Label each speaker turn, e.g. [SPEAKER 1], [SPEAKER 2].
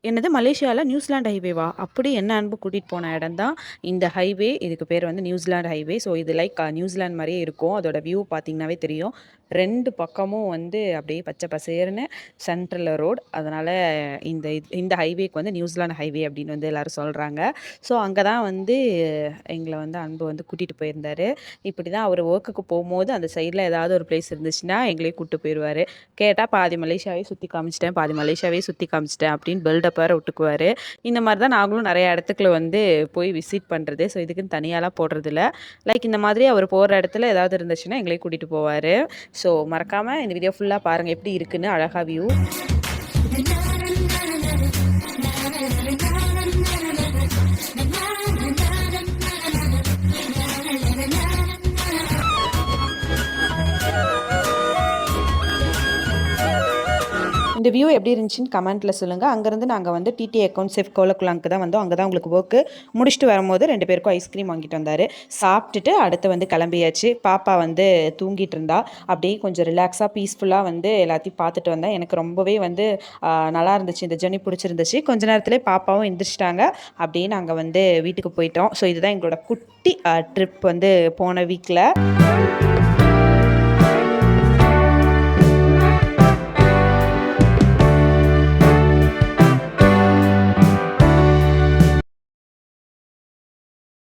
[SPEAKER 1] என்னது மலேசியால நியூசிலாந்து ஹைவேவா? அப்படி என்ன அன்பு கூட்டிட்டு போன இடம் தான் இந்த ஹைவே. இதுக்கு பேர் வந்து நியூசிலாந்து ஹைவே. ஸோ இது லைக் நியூசிலாந்து மாரியே இருக்கும். அதோட வியூ பார்த்தீங்கன்னாவே தெரியும். 2 பக்கமும் வந்து அப்படியே பச்சை பசேல்னு சென்ட்ரல்ல ரோட். அதனால இந்த ஹைவேக்கு வந்து நியூசிலாந்து ஹைவே அப்படின்னு வந்து எல்லாரும் சொல்றாங்க. ஸோ அங்க தான் வந்து எங்கள வந்து அன்பு வந்து கூட்டிட்டு போயிருந்தாரு. இப்படி தான் அவர் வொர்க்குக்கு போம்போது அந்த சைட்ல ஏதாவது ஒரு பிளேஸ் இருந்துச்சுன்னா எங்களையும் கூட்டு போயிருவாரு. கேட்டா பாதி மலேசியாவே சுத்தி காமிச்சுட்டேன், பாதி மலேசியாவே சுத்தி காமிச்சுட்டேன் அப்படின்னு பில்டப் வேற விட்டுக்குவாரு. இந்த மாரி தான் நாங்களும் நெறைய இடத்துக்குள்ள வந்து போய் விசிட் பண்றது. ஸோ இதுக்குன்னு தனியாலாம் போடுறதில்ல. லைக் இந்த மாதிரி அவர் போற இடத்துல ஏதாவது இருந்துச்சுன்னா எங்களையும் கூட்டிட்டு போவாரு. ஸோ மறக்காம இந்த வீடியோ ஃபுல்லா பாருங்க எப்படி இருக்குன்னு அழகா வியூ. இந்த வியூ எப்படி இருந்துச்சுன்னு கமெண்ட்டில் சொல்லுங்கள். அங்கேருந்து நாங்கள் வந்து டிடி அக்கௌண்ட் செஃப் கோலக்குலாங்க்கு தான் வந்தோம். அங்கே தான் உங்களுக்கு ஒர்க்கு முடிச்சுட்டு வரும்போது 2 பேருக்கும் ஐஸ்கிரீம் வாங்கிட்டு வந்தார். சாப்பிட்டுட்டு அடுத்து வந்து கிளம்பியாச்சு. பாப்பா வந்து தூங்கிட்டு இருந்தா. அப்படியே கொஞ்சம் ரிலாக்ஸாக பீஸ்ஃபுல்லாக வந்து எல்லாத்தையும் பார்த்துட்டு வந்தேன். எனக்கு ரொம்பவே வந்து நல்லா இருந்துச்சு. இந்த ஜர்னி பிடிச்சிருந்துச்சு. கொஞ்ச நேரத்துலேயே பாப்பாவும் எந்திரிச்சிட்டாங்க. அப்படியே நாங்கள் வந்து வீட்டுக்கு போயிட்டோம். ஸோ இதுதான் எங்களோட குட்டி ட்ரிப் வந்து போன வீக்கில்.